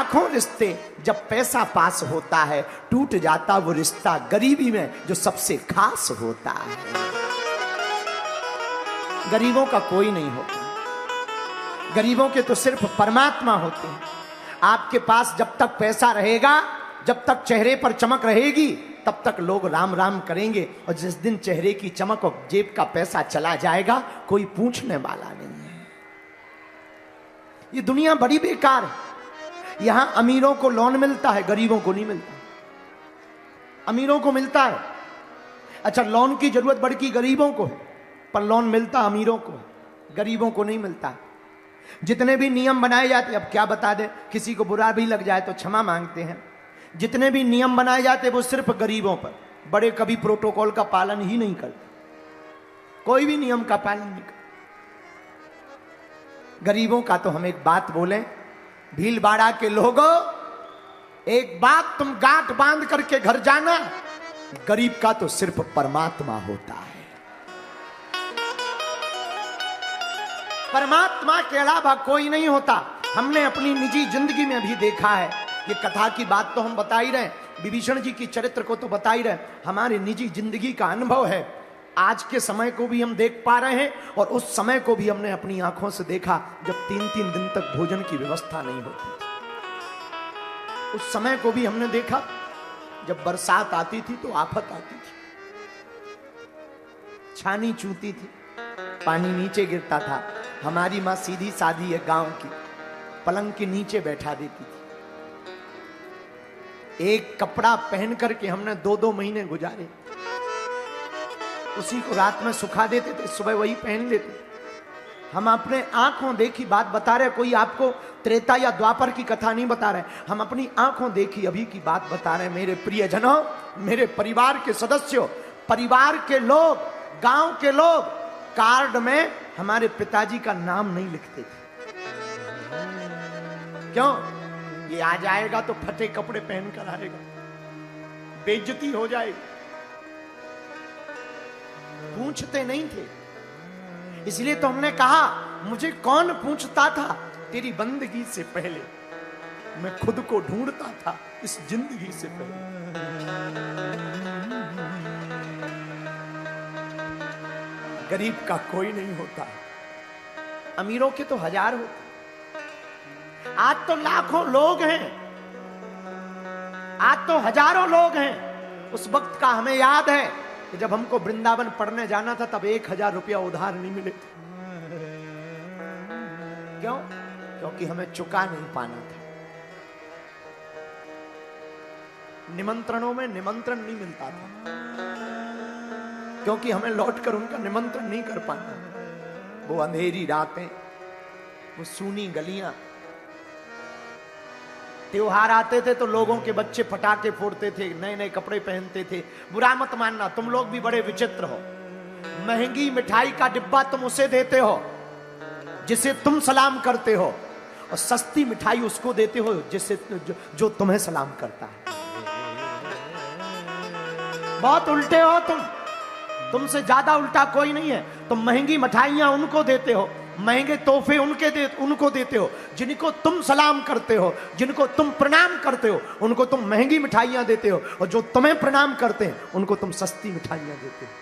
लाखों रिश्ते जब पैसा पास होता है, टूट जाता वो रिश्ता गरीबी में जो सबसे खास होता है। गरीबों का कोई नहीं होता, गरीबों के तो सिर्फ परमात्मा होते हैं। आपके पास जब तक पैसा रहेगा, जब तक चेहरे पर चमक रहेगी, तब तक लोग राम राम करेंगे, और जिस दिन चेहरे की चमक और जेब का पैसा चला जाएगा, कोई पूछने वाला नहीं है। ये दुनिया बड़ी बेकार है। यहां अमीरों को लोन मिलता है, गरीबों को नहीं मिलता। अमीरों को मिलता है, अच्छा लोन की जरूरत बड़की गरीबों को है, पर लोन मिलता अमीरों को, गरीबों को नहीं मिलता। जितने भी नियम बनाए जाते, अब क्या बता दे, किसी को बुरा भी लग जाए तो क्षमा मांगते हैं। जितने भी नियम बनाए जाते वो सिर्फ गरीबों पर, बड़े कभी प्रोटोकॉल का पालन ही नहीं करते, कोई भी नियम का पालन नहीं करते। गरीबों का तो हम एक बात बोलें, भीलवाड़ा के लोगों, एक बात तुम गांठ बांध करके घर जाना, गरीब का तो सिर्फ परमात्मा होता है। परमात्मा के अलावा कोई नहीं होता। हमने अपनी निजी जिंदगी में भी देखा है, ये कथा की बात तो हम बता ही रहे, विभीषण जी की चरित्र को तो बता ही रहे, हमारी निजी जिंदगी का अनुभव है। आज के समय को भी हम देख पा रहे हैं, और उस समय को भी हमने अपनी आंखों से देखा जब 3-3 दिन तक भोजन की व्यवस्था नहीं होती थी। उस समय को भी हमने देखा जब बरसात आती थी तो आफत आती थी, छानी चूती थी, पानी नीचे गिरता था। हमारी माँ सीधी सादी है गांव की, पलंग के नीचे बैठा देती थी। एक कपड़ा पहन करके हमने 2-2 महीने गुजारे, उसी को रात में सुखा देते थे, सुबह वही पहन लेते। हम अपने आंखों देखी बात बता रहे, कोई आपको त्रेता या द्वापर की कथा नहीं बता रहे, हम अपनी आंखों देखी अभी की बात बता रहे। मेरे प्रियजनों, मेरे परिवार के सदस्यों, परिवार के लोग, गांव के लोग कार्ड में हमारे पिताजी का नाम नहीं लिखते थे। क्यों? ये आ जाएगा तो फटे कपड़े पहन कर आएगा, बेइज्जती हो जाएगी। पूछते नहीं थे। इसलिए तो हमने कहा, मुझे कौन पूछता था तेरी बंदगी से पहले, मैं खुद को ढूंढता था इस जिंदगी से पहले। गरीब का कोई नहीं होता, अमीरों के तो हजार होते। आज तो लाखों लोग हैं, आज तो हजारों लोग हैं। उस वक्त का हमें याद है कि जब हमको वृंदावन पढ़ने जाना था तब 1000 रुपया उधार नहीं मिले थे। क्यों? क्योंकि हमें चुका नहीं पाना था। निमंत्रणों में निमंत्रण नहीं मिलता था, क्योंकि हमें लौटकर उनका निमंत्रण नहीं कर पाना। वो अंधेरी रातें, वो सूनी गलियां। त्योहार आते थे तो लोगों के बच्चे पटाखे फोड़ते थे, नए नए कपड़े पहनते थे। बुरा मत मानना, तुम लोग भी बड़े विचित्र हो। महंगी मिठाई का डिब्बा तुम उसे देते हो जिसे तुम सलाम करते हो, और सस्ती मिठाई उसको देते हो जिसे जो तुम्हें सलाम करता है। बहुत उल्टे हो तुम, तुमसे ज्यादा उल्टा कोई नहीं है। तुम महंगी मिठाइयां उनको देते हो, महंगे तोहफे उनको देते हो। जिनको तुम सलाम करते हो, जिनको तुम प्रणाम करते हो, उनको तुम महंगी मिठाइयां देते हो, और जो तुम्हें प्रणाम करते हैं उनको तुम सस्ती मिठाइयां देते हो।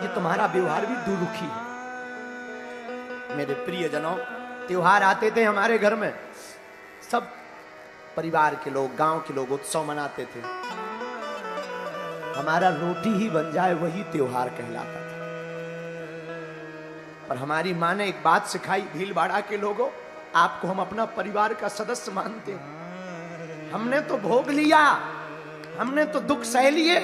ये तुम्हारा व्यवहार भी दुरुखी है। मेरे प्रियजनों, त्योहार आते थे हमारे घर में, सब परिवार के लोग, गांव के लोग उत्सव मनाते थे। हमारा रोटी ही बन जाए वही त्योहार कहलाता था। पर हमारी माँ ने एक बात सिखाई, भीलवाड़ा के लोगों, आपको हम अपना परिवार का सदस्य मानते हैं। हमने तो भोग लिया, हमने तो दुख सह लिए,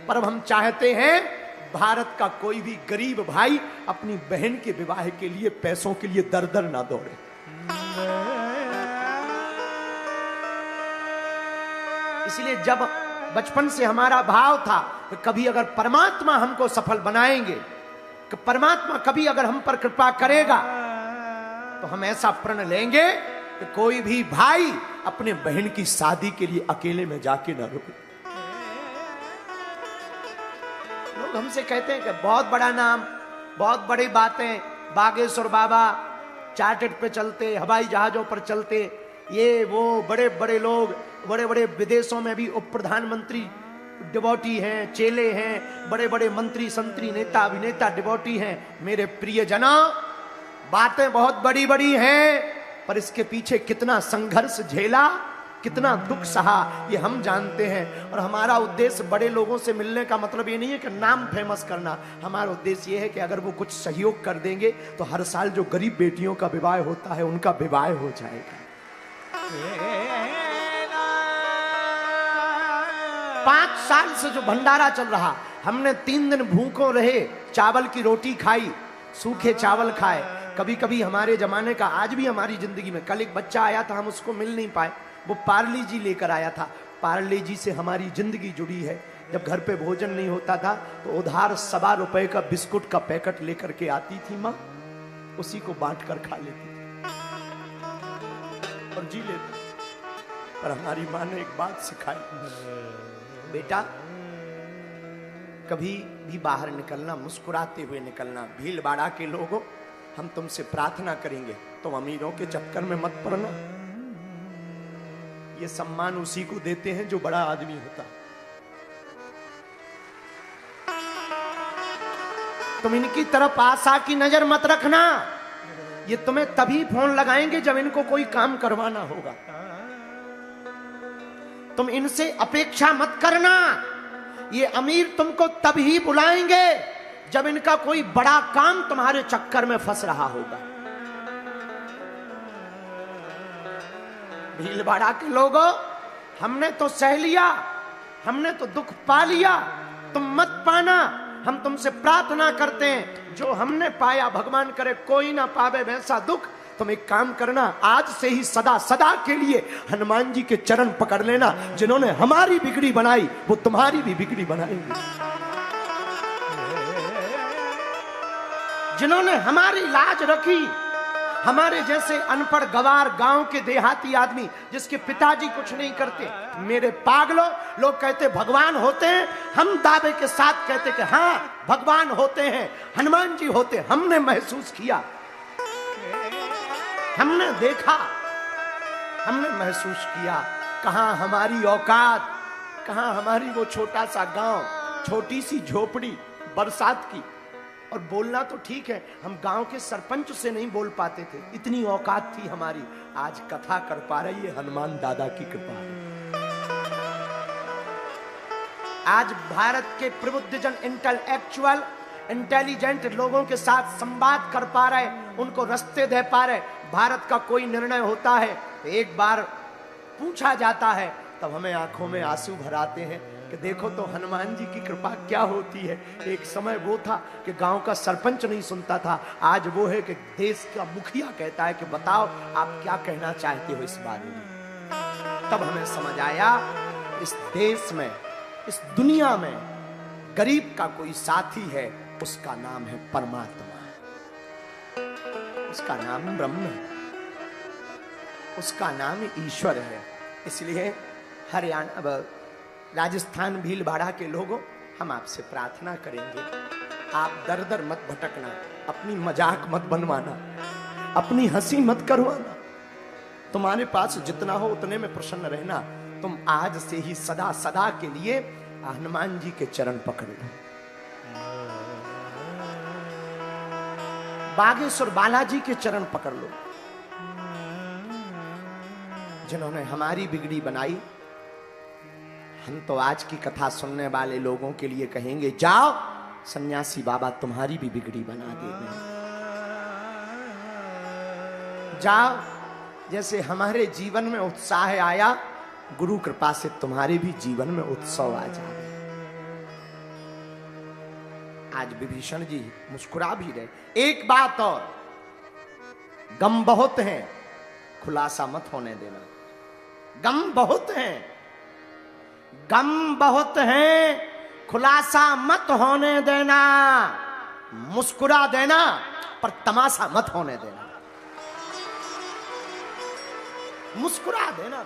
पर अब हम चाहते हैं भारत का कोई भी गरीब भाई अपनी बहन के विवाह के लिए पैसों के लिए दर दर ना दौड़े। इसलिए जब बचपन से हमारा भाव था कि कभी अगर परमात्मा हमको सफल बनाएंगे, कि परमात्मा कभी अगर हम पर कृपा करेगा, तो हम ऐसा प्रण लेंगे कि कोई भी भाई अपने बहन की शादी के लिए अकेले में जाके ना रुके। लोग हमसे कहते हैं कि बहुत बड़ा नाम, बहुत बड़ी बातें, बागेश्वर बाबा चार्टर्ड पे चलते, हवाई जहाजों पर चलते, ये वो बड़े बड़े लोग, बड़े बड़े विदेशों में भी उप प्रधानमंत्री डिवोटी हैं, चेले हैं, बड़े बड़े मंत्री संतरी नेता अभिनेता डिवोटी हैं। मेरे प्रिय जना, बातें बहुत बड़ी बड़ी हैं, पर इसके पीछे कितना संघर्ष झेला, कितना दुख सहा, ये हम जानते हैं। और हमारा उद्देश्य बड़े लोगों से मिलने का मतलब ये नहीं है कि नाम फेमस करना। हमारा उद्देश्य ये है कि अगर वो कुछ सहयोग कर देंगे तो हर साल जो गरीब बेटियों का विवाह होता है उनका विवाह हो जाएगा। 5 साल से जो भंडारा चल रहा, हमने 3 दिन भूखों रहे, चावल की रोटी खाई, सूखे चावल खाए। कभी कभी हमारे जमाने का, आज भी हमारी जिंदगी में, कल एक बच्चा आया था, हम उसको मिल नहीं पाए, वो पार्ले जी लेकर आया था। पार्ले जी से हमारी जिंदगी जुड़ी है। जब घर पे भोजन नहीं होता था तो उधार 1.25 रुपए का बिस्कुट का पैकेट लेकर के आती थी माँ, उसी को बांट कर खा लेती थी और जी लेती। पर हमारी माँ ने एक बात सिखाई, बेटा कभी भी बाहर निकलना मुस्कुराते हुए निकलना। भीलवाड़ा के लोगों, हम तुमसे प्रार्थना करेंगे, तुम अमीरों के चक्कर में मत पड़ना। ये सम्मान उसी को देते हैं जो बड़ा आदमी होता। तुम इनकी तरफ आशा की नजर मत रखना। ये तुम्हें तभी फोन लगाएंगे जब इनको कोई काम करवाना होगा। तुम इनसे अपेक्षा मत करना। ये अमीर तुमको तभी बुलाएंगे जब इनका कोई बड़ा काम तुम्हारे चक्कर में फंस रहा होगा। भीलवाड़ा के लोगों, हमने तो सह लिया, हमने तो दुख पा लिया, तुम मत पाना। हम तुमसे प्रार्थना करते हैं, जो हमने पाया भगवान करे कोई ना पावे वैसा दुख। तुम एक काम करना, आज से ही सदा सदा के लिए हनुमान जी के चरण पकड़ लेना। जिन्होंने हमारी बिगड़ी बनाई वो तुम्हारी भी बिगड़ी बनाएंगे। जिन्होंने हमारी लाज रखी, हमारे जैसे अनपढ़ गवार गांव के देहाती आदमी जिसके पिताजी कुछ नहीं करते, मेरे पागलों, लोग कहते भगवान होते हैं, हम दावे के साथ कहते कि हाँ भगवान होते हैं, हनुमान जी होते। हमने महसूस किया, हमने देखा, हमने महसूस किया। कहां हमारी औकात, कहां हमारी वो छोटा सा गांव, छोटी सी झोपड़ी बरसात की। और बोलना तो ठीक है, हम गांव के सरपंच से नहीं बोल पाते थे, इतनी औकात थी हमारी। आज कथा कर पा रही है हनुमान दादा की कृपा है। आज भारत के प्रबुद्धजन, इंटेलेक्चुअल, इंटेलिजेंट लोगों के साथ संवाद कर पा रहे, उनको रास्ते दे पा रहे। भारत का कोई निर्णय होता है तो एक बार पूछा जाता है, तब हमें आंखों में आंसू भर आते हैं कि देखो तो हनुमान जी की कृपा क्या होती है। एक समय वो था कि गांव का सरपंच नहीं सुनता था, आज वो है कि देश का मुखिया कहता है कि बताओ आप क्या कहना चाहते हो इस बारे में। तब हमें समझ आया, इस देश में, इस दुनिया में गरीब का कोई साथी है, उसका नाम है परमात्मा, उसका नाम ब्रह्म है, उसका नाम ईश्वर है। इसलिए हरियाणा, राजस्थान, भीलवाड़ा के लोगों, हम आपसे प्रार्थना करेंगे, आप दर दर मत भटकना, अपनी मजाक मत बनवाना, अपनी हंसी मत करवाना। तुम्हारे पास जितना हो उतने में प्रसन्न रहना। तुम आज से ही सदा सदा के लिए हनुमान जी के चरण पकड़ लो। बागेश्वर बालाजी के चरण पकड़ लो, जिन्होंने हमारी बिगड़ी बनाई। हम तो आज की कथा सुनने वाले लोगों के लिए कहेंगे, जाओ सन्यासी बाबा तुम्हारी भी बिगड़ी बना देंगे। जाओ, जैसे हमारे जीवन में उत्साह आया, गुरु कृपा से तुम्हारे भी जीवन में उत्सव आ जाए। आज विभीषण जी मुस्कुरा भी रहे। एक बात और, गम बहुत हैं, खुलासा मत होने देना। गम बहुत हैं, गम बहुत हैं, खुलासा मत होने देना। मुस्कुरा देना पर तमाशा मत होने देना। मुस्कुरा देना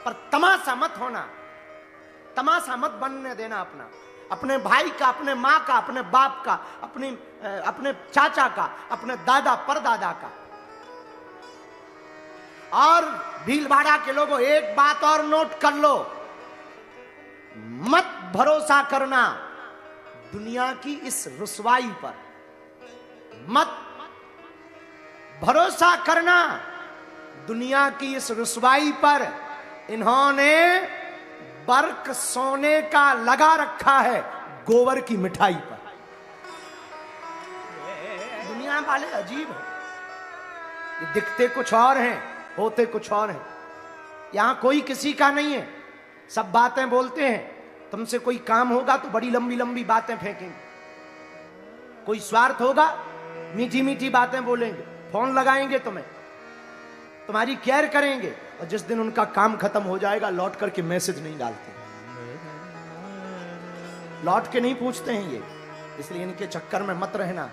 पर तमाशा मत होना, तमाशा मत बनने देना अपना, अपने भाई का, अपने माँ का, अपने बाप का, अपने चाचा का, अपने दादा परदादा का। और भीलवाड़ा के लोगों, एक बात और नोट कर लो, मत भरोसा करना दुनिया की इस रुसवाई पर, मत भरोसा करना दुनिया की इस रुसवाई पर। इन्होंने बर्क सोने का लगा रखा है गोबर की मिठाई पर। दुनिया वाले अजीब हैं, ये दिखते कुछ और हैं, होते कुछ और हैं। यहां कोई किसी का नहीं है, सब बातें बोलते हैं। तुमसे कोई काम होगा तो बड़ी लंबी लंबी बातें फेंकेंगे, कोई स्वार्थ होगा मीठी मीठी बातें बोलेंगे, फोन लगाएंगे तुम्हें, तुम्हारी केयर करेंगे, और जिस दिन उनका काम खत्म हो जाएगा लौट करके मैसेज नहीं डालते, लौट के नहीं पूछते हैं ये। इसलिए इनके चक्कर में मत रहना।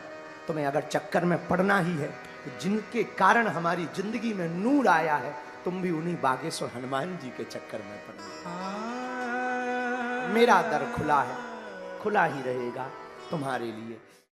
तुम्हें अगर चक्कर में पड़ना ही है तो जिनके कारण हमारी जिंदगी में नूर आया है, तुम भी उन्हीं बागेश्वर हनुमान जी के चक्कर में पड़ना। मेरा दर खुला है, खुला ही रहेगा तुम्हारे लिए।